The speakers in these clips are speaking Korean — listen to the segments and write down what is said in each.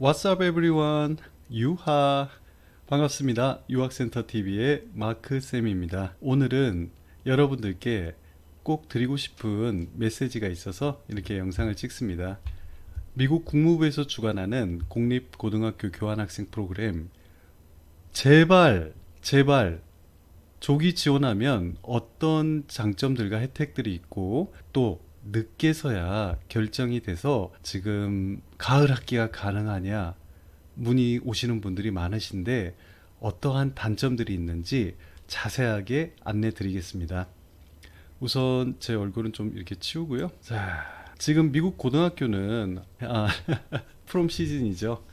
What's up everyone? 유하 반갑습니다. 유학센터 TV의 마크쌤입니다. 오늘은 여러분들께 꼭 드리고 싶은 메시지가 있어서 이렇게 영상을 찍습니다. 미국 국무부에서 주관하는 공립고등학교 교환학생 프로그램 제발 조기 지원하면 어떤 장점들과 혜택들이 있고 또 늦게서야 결정이 돼서 지금 가을 학기가 가능하냐 문의 오시는 분들이 많으신데 어떠한 단점들이 있는지 자세하게 안내 드리겠습니다. 우선 제 얼굴은 좀 이렇게 치우고요. 자, 지금 미국 고등학교는 프롬 시즌이죠.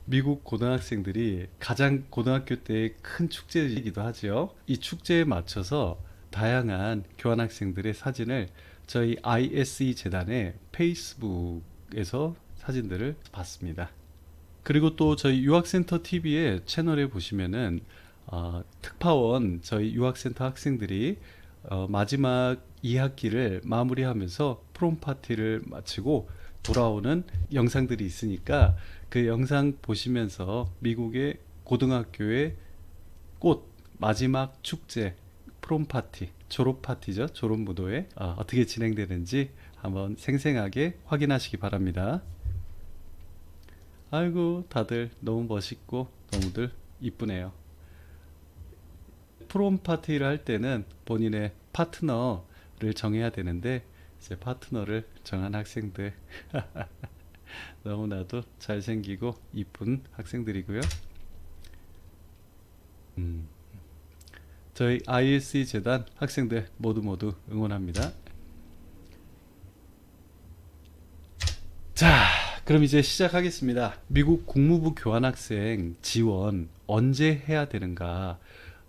미국 고등학생들이 가장 고등학교 때의 큰 축제이기도 하죠. 이 축제에 맞춰서 다양한 교환학생들의 사진을 저희 ISE 재단의 페이스북에서 사진들을 봤습니다. 그리고 또 저희 유학센터 TV의 채널에 보시면은 특파원 저희 유학센터 학생들이 마지막 2학기를 마무리하면서 프롬 파티를 마치고 돌아오는 영상들이 있으니까 그 영상 보시면서 미국의 고등학교의 꽃 마지막 축제 프롬 파티 졸업 파티죠. 졸업 무도회 어떻게 진행되는지 한번 생생하게 확인하시기 바랍니다. 아이고 다들 너무 멋있고 너무들 이쁘네요. 프롬 파티를 할 때는 본인의 파트너를 정해야 되는데 이제 파트너를 정한 학생들 너무나도 잘생기고 이쁜 학생들이고요. 저희 ISE 재단 학생들 모두 응원합니다. 자, 그럼 이제 시작하겠습니다. 미국 국무부 교환학생 지원 언제 해야 되는가?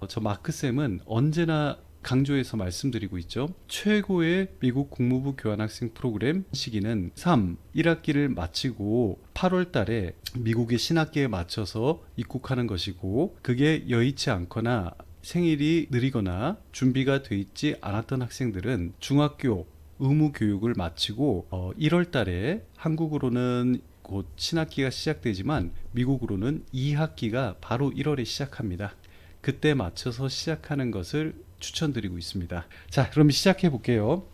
저 마크쌤은 언제나 강조해서 말씀드리고 있죠. 최고의 미국 국무부 교환학생 프로그램 시기는 1학기를 마치고 8월 달에 미국의 신학기에 맞춰서 입국하는 것이고, 그게 여의치 않거나 생일이 느리거나 준비가 돼 있지 않았던 학생들은 중학교 의무 교육을 마치고 1월 달에 한국으로는 곧 신학기가 시작되지만 미국으로는 2학기가 바로 1월에 시작합니다. 그때 맞춰서 시작하는 것을 추천드리고 있습니다. 자, 그럼 시작해 볼게요.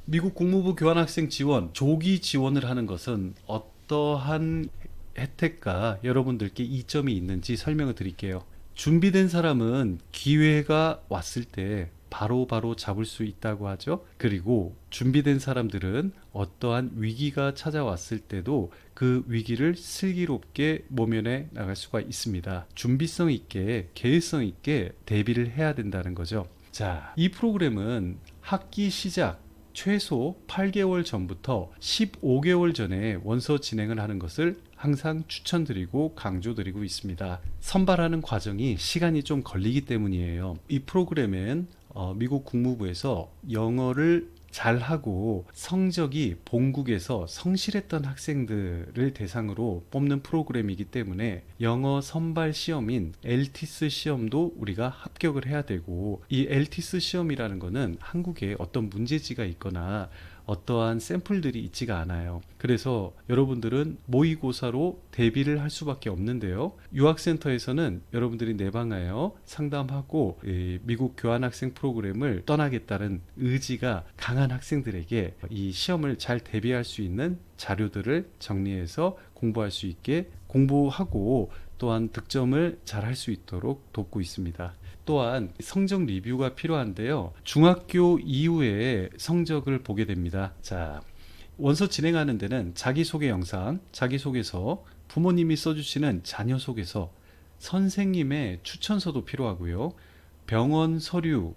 미국 국무부 교환학생 지원, 조기 지원을 하는 것은 어떠한 혜택과 여러분들께 이점이 있는지 설명을 드릴게요. 준비된 사람은 기회가 왔을 때 바로 잡을 수 있다고 하죠. 그리고 준비된 사람들은 어떠한 위기가 찾아왔을 때도 그 위기를 슬기롭게 모면해 나갈 수가 있습니다. 준비성 있게 계획성 있게 대비를 해야 된다는 거죠. 자, 이 프로그램은 학기 시작 최소 8개월 전부터 15개월 전에 원서 진행을 하는 것을 항상 추천드리고 강조드리고 있습니다. 선발하는 과정이 시간이 좀 걸리기 때문이에요. 이 프로그램은 미국 국무부에서 영어를 잘하고 성적이 본국에서 성실했던 학생들을 대상으로 뽑는 프로그램이기 때문에 영어 선발 시험인 LTIS 시험도 우리가 합격을 해야 되고, 이 LTIS 시험이라는 거는 한국에 어떤 문제지가 있거나 어떠한 샘플들이 있지가 않아요. 그래서 여러분들은 모의고사로 대비를 할 수밖에 없는데요. 유학센터에서는 여러분들이 내방하여 상담하고 미국 교환학생 프로그램을 떠나겠다는 의지가 강한 학생들에게 이 시험을 잘 대비할 수 있는 자료들을 정리해서 공부할 수 있게 공부하고 또한 득점을 잘 할 수 있도록 돕고 있습니다. 또한 성적 리뷰가 필요한데요. 중학교 이후에 성적을 보게 됩니다. 자, 원서 진행하는 데는 자기소개 영상, 자기소개서, 부모님이 써주시는 자녀 소개서, 선생님의 추천서도 필요하고요. 병원 서류,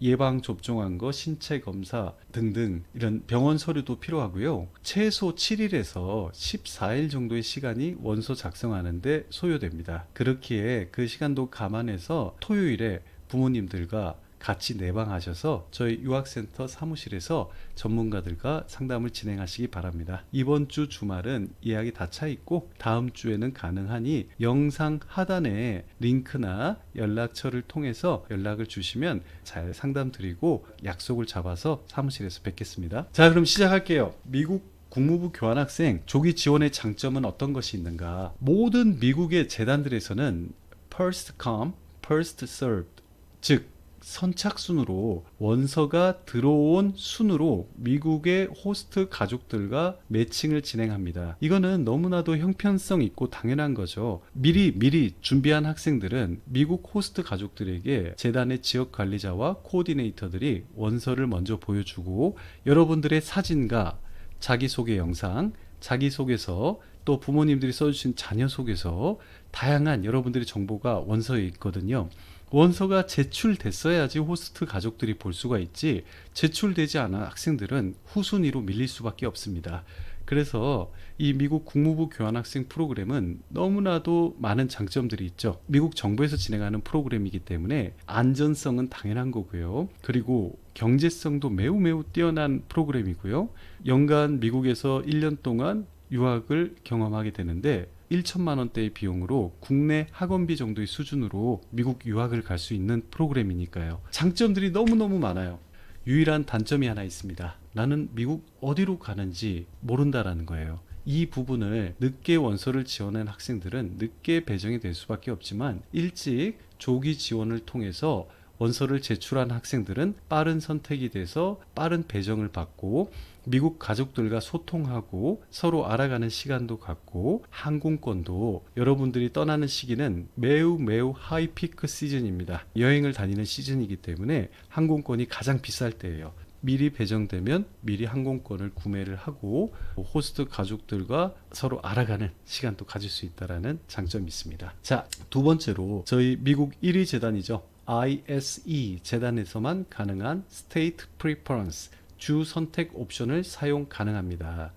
예방 접종한 거, 신체 검사 등등 이런 병원 서류도 필요하고요. 최소 7일에서 14일 정도의 시간이 원서 작성하는데 소요됩니다. 그렇기에 그 시간도 감안해서 토요일에 부모님들과 같이 내방하셔서 저희 유학센터 사무실에서 전문가들과 상담을 진행하시기 바랍니다. 이번 주 주말은 예약이 다 차 있고 다음 주에는 가능하니 영상 하단에 링크나 연락처를 통해서 연락을 주시면 잘 상담 드리고 약속을 잡아서 사무실에서 뵙겠습니다. 자, 그럼 시작할게요. 미국 국무부 교환학생 조기 지원의 장점은 어떤 것이 있는가? 모든 미국의 재단들에서는 first come, first served, 즉 선착순으로 원서가 들어온 순으로 미국의 호스트 가족들과 매칭을 진행합니다. 이거는 너무나도 형편성 있고 당연한 거죠. 미리 준비한 학생들은 미국 호스트 가족들에게 재단의 지역 관리자와 코디네이터들이 원서를 먼저 보여주고 여러분들의 사진과 자기소개 영상, 자기소개서, 또 부모님들이 써주신 자녀소개서, 다양한 여러분들의 정보가 원서에 있거든요. 원서가 제출됐어야지 호스트 가족들이 볼 수가 있지, 제출되지 않은 학생들은 후순위로 밀릴 수밖에 없습니다. 그래서 이 미국 국무부 교환학생 프로그램은 너무나도 많은 장점들이 있죠. 미국 정부에서 진행하는 프로그램이기 때문에 안전성은 당연한 거고요. 그리고 경제성도 매우 뛰어난 프로그램이고요. 연간 미국에서 1년 동안 유학을 경험하게 되는데 1천만 원대의 비용으로 국내 학원비 정도의 수준으로 미국 유학을 갈 수 있는 프로그램이니까요. 장점들이 너무너무 많아요. 유일한 단점이 하나 있습니다. 나는 미국 어디로 가는지 모른다라는 거예요. 이 부분을 늦게 원서를 지원한 학생들은 늦게 배정이 될 수밖에 없지만 일찍 조기 지원을 통해서 원서를 제출한 학생들은 빠른 선택이 돼서 빠른 배정을 받고 미국 가족들과 소통하고 서로 알아가는 시간도 갖고 항공권도 여러분들이 떠나는 시기는 매우 하이피크 시즌입니다. 여행을 다니는 시즌이기 때문에 항공권이 가장 비쌀 때예요. 미리 배정되면 미리 항공권을 구매를 하고 호스트 가족들과 서로 알아가는 시간도 가질 수 있다는 장점이 있습니다. 자, 두 번째로 저희 미국 1위 재단이죠. ISE 재단에서만 가능한 State Preference 주 선택 옵션을 사용 가능합니다.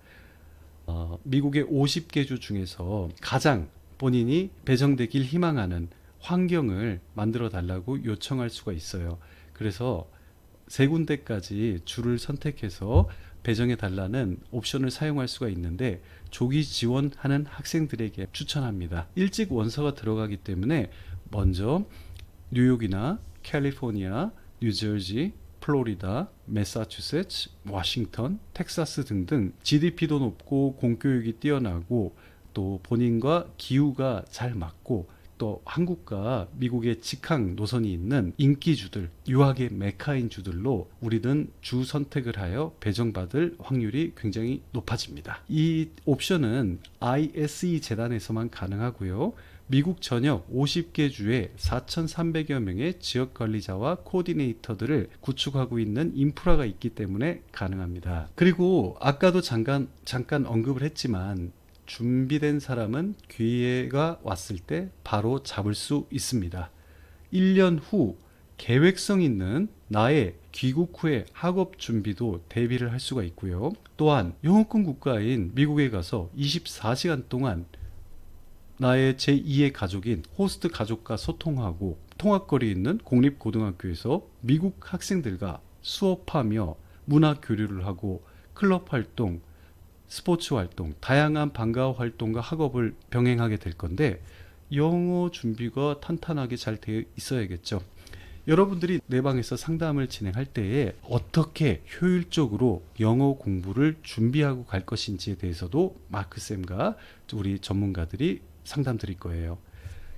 미국의 50개 주 중에서 가장 본인이 배정되길 희망하는 환경을 만들어 달라고 요청할 수가 있어요. 그래서 세 군데까지 주를 선택해서 배정해 달라는 옵션을 사용할 수가 있는데 조기 지원하는 학생들에게 추천합니다. 일찍 원서가 들어가기 때문에 먼저 뉴욕이나 캘리포니아, 뉴저지, 플로리다, 매사추세츠, 워싱턴, 텍사스 등등 GDP도 높고 공교육이 뛰어나고 또 본인과 기후가 잘 맞고 또 한국과 미국의 직항 노선이 있는 인기주들, 유학의 메카인 주들로 우리는 주 선택을 하여 배정받을 확률이 굉장히 높아집니다. 이 옵션은 ISE 재단에서만 가능하고요. 미국 전역 50개 주에 4,300여 명의 지역 관리자와 코디네이터들을 구축하고 있는 인프라가 있기 때문에 가능합니다. 그리고 아까도 잠깐 언급을 했지만 준비된 사람은 기회가 왔을 때 바로 잡을 수 있습니다. 1년 후 계획성 있는 나의 귀국 후의 학업 준비도 대비를 할 수가 있고요. 또한 영어권 국가인 미국에 가서 24시간 동안 나의 제2의 가족인 호스트 가족과 소통하고 통학거리에 있는 공립고등학교에서 미국 학생들과 수업하며 문화 교류를 하고 클럽 활동, 스포츠 활동, 다양한 방과 활동과 학업을 병행하게 될 건데 영어 준비가 탄탄하게 잘 되어 있어야겠죠. 여러분들이 내 방에서 상담을 진행할 때에 어떻게 효율적으로 영어 공부를 준비하고 갈 것인지에 대해서도 마크쌤과 우리 전문가들이 상담 드릴 거예요.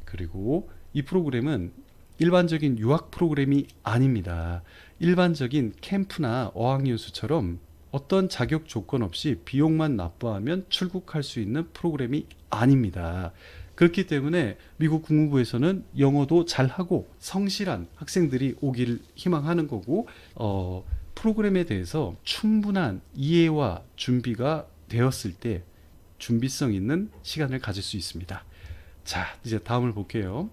그리고 이 프로그램은 일반적인 유학 프로그램이 아닙니다. 일반적인 캠프나 어학연수처럼 어떤 자격 조건 없이 비용만 납부하면 출국할 수 있는 프로그램이 아닙니다. 그렇기 때문에 미국 국무부에서는 영어도 잘하고 성실한 학생들이 오길 희망하는 거고 프로그램에 대해서 충분한 이해와 준비가 되었을 때 준비성 있는 시간을 가질 수 있습니다. 자, 이제 다음을 볼게요.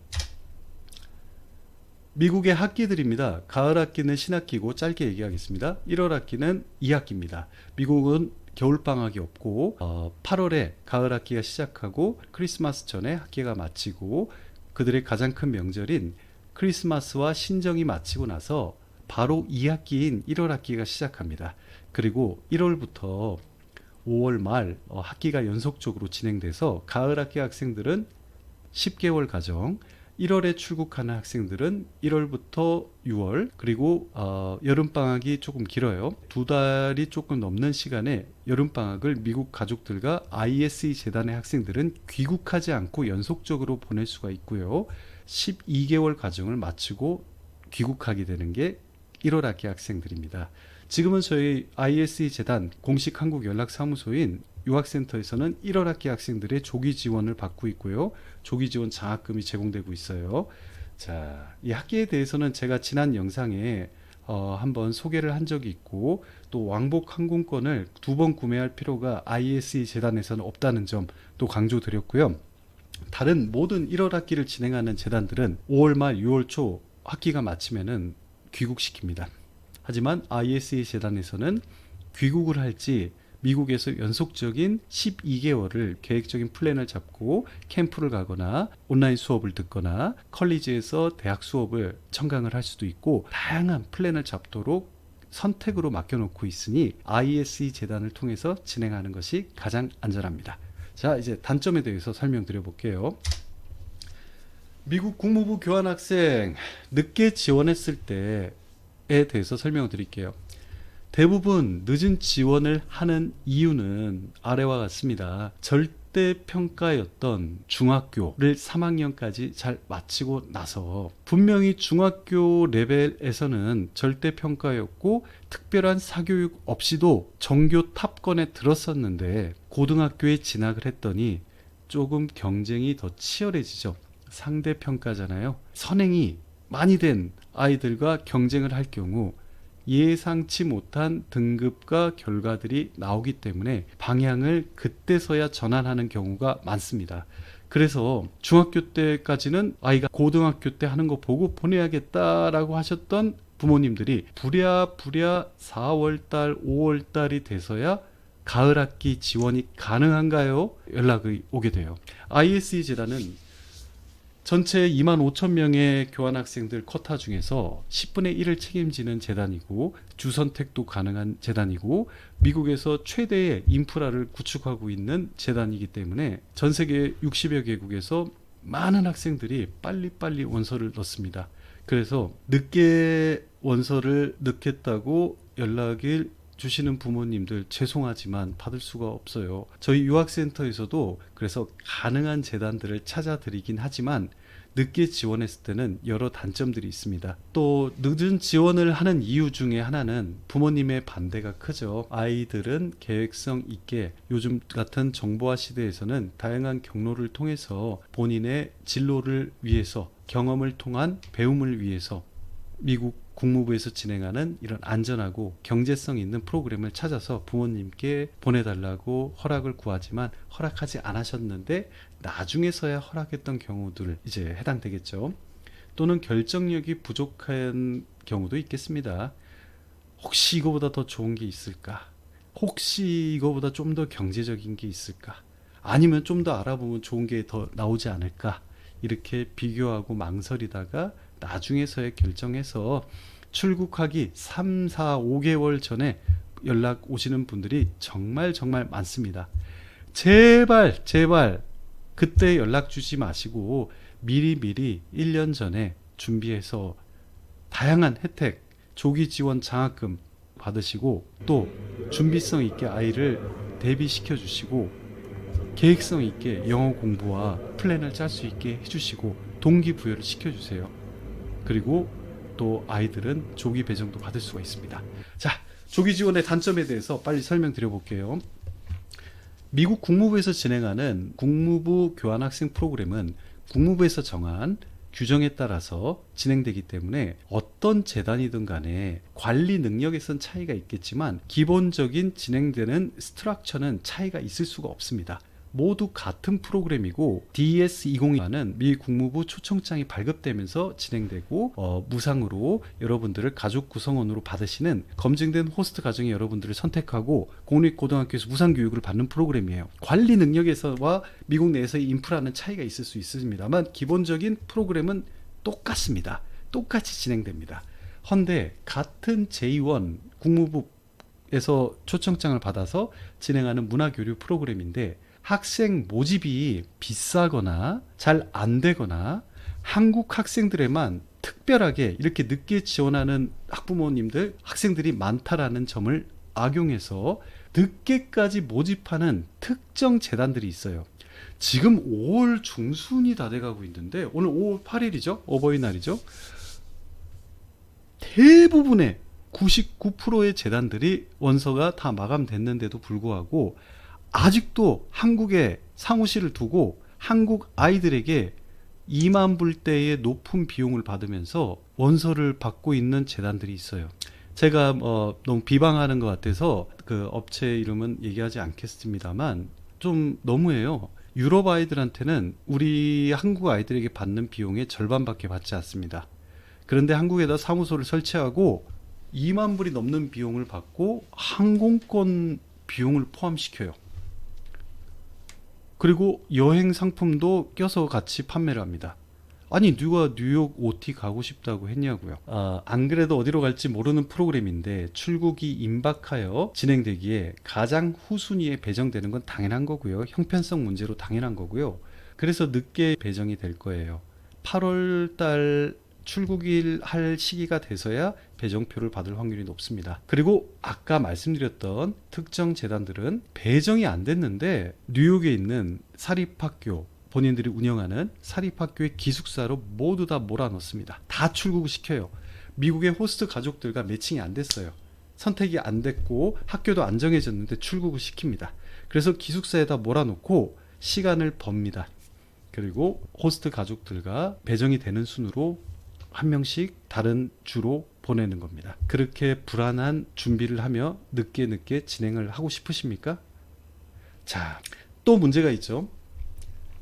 미국의 학기들입니다. 가을 학기는 신학기고 짧게 얘기하겠습니다. 1월 학기는 2학기입니다. 미국은 겨울방학이 없고 8월에 가을 학기가 시작하고 크리스마스 전에 학기가 마치고 그들의 가장 큰 명절인 크리스마스와 신정이 마치고 나서 바로 2학기인 1월 학기가 시작합니다. 그리고 1월부터 5월 말 학기가 연속적으로 진행돼서 가을 학기 학생들은 10개월 과정, 1월에 출국하는 학생들은 1월부터 6월, 그리고 여름방학이 조금 길어요. 2달이 조금 넘는 시간에 여름방학을 미국 가족들과 ISE 재단의 학생들은 귀국하지 않고 연속적으로 보낼 수가 있고요. 12개월 과정을 마치고 귀국하게 되는 게 1월 학기 학생들입니다. 지금은 저희 ISE 재단 공식 한국 연락사무소인 유학센터에서는 1월 학기 학생들의 조기 지원을 받고 있고요. 조기 지원 장학금이 제공되고 있어요. 자, 이 학기에 대해서는 제가 지난 영상에 한번 소개를 한 적이 있고, 또 왕복 항공권을 2번 구매할 필요가 ISE 재단에서는 없다는 점 또 강조드렸고요. 다른 모든 1월 학기를 진행하는 재단들은 5월 말 6월 초 학기가 마치면은 귀국시킵니다. 하지만 ISE 재단에서는 귀국을 할지 미국에서 연속적인 12개월을 계획적인 플랜을 잡고 캠프를 가거나 온라인 수업을 듣거나 컬리지에서 대학 수업을 청강을 할 수도 있고, 다양한 플랜을 잡도록 선택으로 맡겨놓고 있으니 ISE 재단을 통해서 진행하는 것이 가장 안전합니다. 자, 이제 단점에 대해서 설명드려 볼게요. 미국 국무부 교환학생 늦게 지원했을 때에 대해서 설명을 드릴게요. 대부분 늦은 지원을 하는 이유는 아래와 같습니다. 절대평가였던 중학교를 3학년까지 잘 마치고 나서, 분명히 중학교 레벨에서는 절대평가였고 특별한 사교육 없이도 전교 탑권에 들었었는데, 고등학교에 진학을 했더니 조금 경쟁이 더 치열해지죠. 상대평가잖아요. 선행이 많이 된 아이들과 경쟁을 할 경우 예상치 못한 등급과 결과들이 나오기 때문에 방향을 그때서야 전환하는 경우가 많습니다. 그래서 중학교 때까지는 아이가 고등학교 때 하는 거 보고 보내야겠다라고 하셨던 부모님들이 부랴부랴 4월달, 5월달이 돼서야 가을 학기 지원이 가능한가요? 연락이 오게 돼요. ISE 재단은 전체 25,000명의 교환학생들 쿼타 중에서 10분의 1을 책임지는 재단이고, 주선택도 가능한 재단이고, 미국에서 최대의 인프라를 구축하고 있는 재단이기 때문에 전 세계 60여 개국에서 많은 학생들이 빨리빨리 원서를 넣습니다. 그래서 늦게 원서를 넣겠다고 연락을 주시는 부모님들 죄송하지만 받을 수가 없어요. 저희 유학센터에서도 그래서 가능한 재단들을 찾아드리긴 하지만 늦게 지원했을 때는 여러 단점들이 있습니다. 또 늦은 지원을 하는 이유 중에 하나는 부모님의 반대가 크죠. 아이들은 계획성 있게, 요즘 같은 정보화 시대에서는 다양한 경로를 통해서 본인의 진로를 위해서, 경험을 통한 배움을 위해서 미국 국무부에서 진행하는 이런 안전하고 경제성 있는 프로그램을 찾아서 부모님께 보내달라고 허락을 구하지만 허락하지 않으셨는데 나중에서야 허락했던 경우들 이제 해당되겠죠. 또는 결정력이 부족한 경우도 있겠습니다. 혹시 이거보다 더 좋은 게 있을까? 혹시 이거보다 좀 더 경제적인 게 있을까? 아니면 좀 더 알아보면 좋은 게 더 나오지 않을까? 이렇게 비교하고 망설이다가 나중에서야 결정해서 출국하기 3, 4, 5개월 전에 연락 오시는 분들이 정말 많습니다. 제발 그때 연락 주지 마시고 미리 1년 전에 준비해서 다양한 혜택, 조기 지원 장학금 받으시고, 또 준비성 있게 아이를 대비시켜 주시고, 계획성 있게 영어 공부와 플랜을 짤 수 있게 해주시고 동기부여를 시켜주세요. 그리고 또 아이들은 조기 배정도 받을 수가 있습니다. 자, 조기 지원의 단점에 대해서 빨리 설명드려 볼게요. 미국 국무부에서 진행하는 국무부 교환학생 프로그램은 국무부에서 정한 규정에 따라서 진행되기 때문에 어떤 재단이든 간에 관리 능력에선 차이가 있겠지만 기본적인 진행되는 스트럭처는 차이가 있을 수가 없습니다. 모두 같은 프로그램이고, DS2020은 미 국무부 초청장이 발급되면서 진행되고, 무상으로 여러분들을 가족 구성원으로 받으시는 검증된 호스트 가정의 여러분들을 선택하고 공립고등학교에서 무상 교육을 받는 프로그램이에요. 관리 능력에서와 미국 내에서의 인프라는 차이가 있을 수 있습니다만 기본적인 프로그램은 똑같습니다. 똑같이 진행됩니다. 헌데 같은 J1 국무부에서 초청장을 받아서 진행하는 문화교류 프로그램인데, 학생 모집이 비싸거나 잘 안 되거나 한국 학생들에만 특별하게 이렇게 늦게 지원하는 학부모님들, 학생들이 많다라는 점을 악용해서 늦게까지 모집하는 특정 재단들이 있어요. 지금 5월 중순이 다 돼가고 있는데 오늘 5월 8일이죠. 어버이날이죠. 대부분의 99%의 재단들이 원서가 다 마감됐는데도 불구하고 아직도 한국에 사무실을 두고 한국 아이들에게 2만 불대의 높은 비용을 받으면서 원서를 받고 있는 재단들이 있어요. 제가 너무 비방하는 것 같아서 그 업체 이름은 얘기하지 않겠습니다만 좀 너무해요. 유럽 아이들한테는 우리 한국 아이들에게 받는 비용의 절반밖에 받지 않습니다. 그런데 한국에다 사무소를 설치하고 2만 불이 넘는 비용을 받고 항공권 비용을 포함시켜요. 그리고 여행 상품도 껴서 같이 판매를 합니다. 아니 누가 뉴욕 OT 가고 싶다고 했냐고요. 안 그래도 어디로 갈지 모르는 프로그램인데 출국이 임박하여 진행되기에 가장 후순위에 배정되는 건 당연한 거고요. 형편성 문제로 당연한 거고요. 그래서 늦게 배정이 될 거예요. 8월 달 출국일 할 시기가 돼서야 배정표를 받을 확률이 높습니다. 그리고 아까 말씀드렸던 특정 재단들은 배정이 안 됐는데 뉴욕에 있는 사립학교, 본인들이 운영하는 사립학교의 기숙사로 모두 다 몰아넣습니다. 다 출국을 시켜요. 미국의 호스트 가족들과 매칭이 안 됐어요. 선택이 안 됐고 학교도 안 정해졌는데 출국을 시킵니다. 그래서 기숙사에다 몰아넣고 시간을 법니다. 그리고 호스트 가족들과 배정이 되는 순으로 한 명씩 다른 주로 보내는 겁니다. 그렇게 불안한 준비를 하며 늦게 진행을 하고 싶으십니까? 자, 또 문제가 있죠.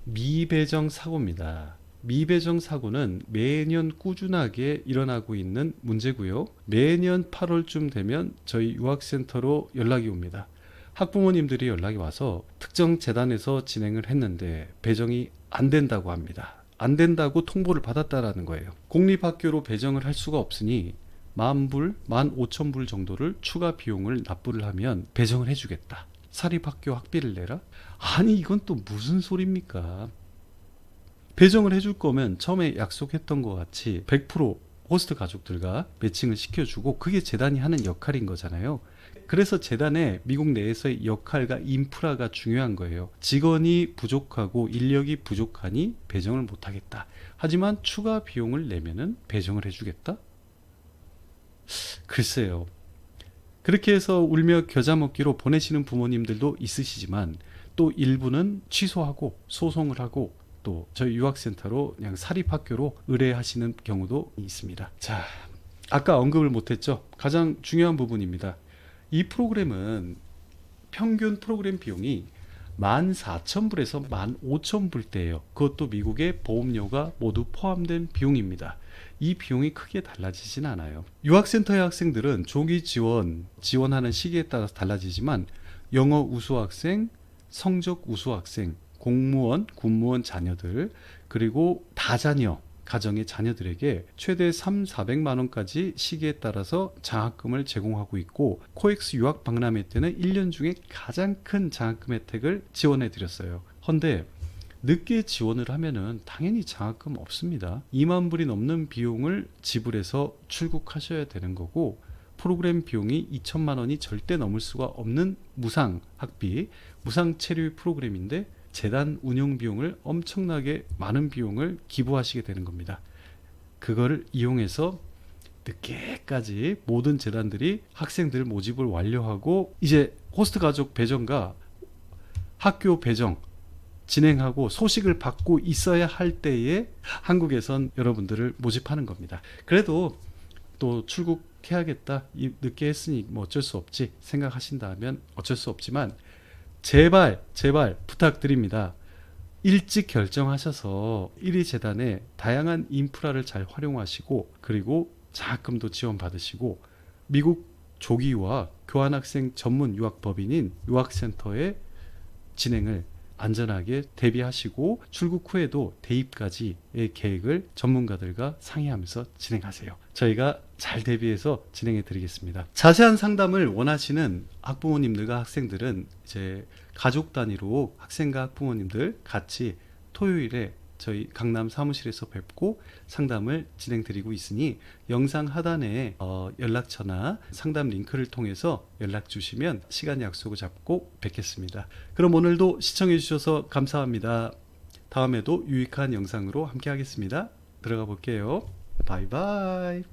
미배정 사고입니다. 미배정 사고는 매년 꾸준하게 일어나고 있는 문제고요. 매년 8월쯤 되면 저희 유학센터로 연락이 옵니다. 학부모님들이 연락이 와서 특정 재단에서 진행을 했는데 배정이 안 된다고 합니다. 안 된다고 통보를 받았다라는 거예요. 공립학교로 배정을 할 수가 없으니 10,000불, 15,000불 정도를 추가 비용을 납부를 하면 배정을 해주겠다. 사립학교 학비를 내라? 아니 이건 또 무슨 소리입니까? 배정을 해줄 거면 처음에 약속했던 것 같이 100% 호스트 가족들과 매칭을 시켜주고 그게 재단이 하는 역할인 거잖아요. 그래서 재단의 미국 내에서의 역할과 인프라가 중요한 거예요. 직원이 부족하고 인력이 부족하니 배정을 못하겠다. 하지만 추가 비용을 내면은 배정을 해주겠다? 글쎄요. 그렇게 해서 울며 겨자 먹기로 보내시는 부모님들도 있으시지만 또 일부는 취소하고 소송을 하고 또 저희 유학센터로 그냥 사립학교로 의뢰하시는 경우도 있습니다. 자, 아까 언급을 못했죠. 가장 중요한 부분입니다. 이 프로그램은 평균 프로그램 비용이 14,000불에서 15,000불대예요. 그것도 미국의 보험료가 모두 포함된 비용입니다. 이 비용이 크게 달라지진 않아요. 유학센터의 학생들은 조기 지원하는 시기에 따라서 달라지지만 영어 우수 학생, 성적 우수 학생, 공무원, 군무원 자녀들 그리고 다자녀 가정의 자녀들에게 최대 3,400만 원까지 시기에 따라서 장학금을 제공하고 있고 코엑스 유학 박람회 때는 1년 중에 가장 큰 장학금 혜택을 지원해 드렸어요. 헌데 늦게 지원을 하면은 당연히 장학금 없습니다. 2만 불이 넘는 비용을 지불해서 출국하셔야 되는 거고 프로그램 비용이 2천만 원이 절대 넘을 수가 없는 무상 학비, 무상 체류 프로그램인데 재단 운영 비용을 엄청나게 많은 비용을 기부하시게 되는 겁니다. 그거를 이용해서 늦게까지 모든 재단들이 학생들 모집을 완료하고 이제 호스트 가족 배정과 학교 배정 진행하고 소식을 받고 있어야 할 때에 한국에선 여러분들을 모집하는 겁니다. 그래도 또 출국해야겠다, 늦게 했으니 뭐 어쩔 수 없지 생각하신다면 어쩔 수 없지만 제발 부탁드립니다. 일찍 결정하셔서 1위 재단의 다양한 인프라를 잘 활용하시고 그리고 장학금도 지원받으시고 미국 조기 유학 교환학생 전문 유학법인인 유학센터의 진행을 안전하게 대비하시고 출국 후에도 대입까지의 계획을 전문가들과 상의하면서 진행하세요. 저희가 잘 대비해서 진행해 드리겠습니다. 자세한 상담을 원하시는 학부모님들과 학생들은 이제 가족 단위로 학생과 학부모님들 같이 토요일에 저희 강남 사무실에서 뵙고 상담을 진행드리고 있으니 영상 하단에 연락처나 상담 링크를 통해서 연락 주시면 시간 약속을 잡고 뵙겠습니다. 그럼 오늘도 시청해 주셔서 감사합니다. 다음에도 유익한 영상으로 함께 하겠습니다. 들어가 볼게요. 바이바이.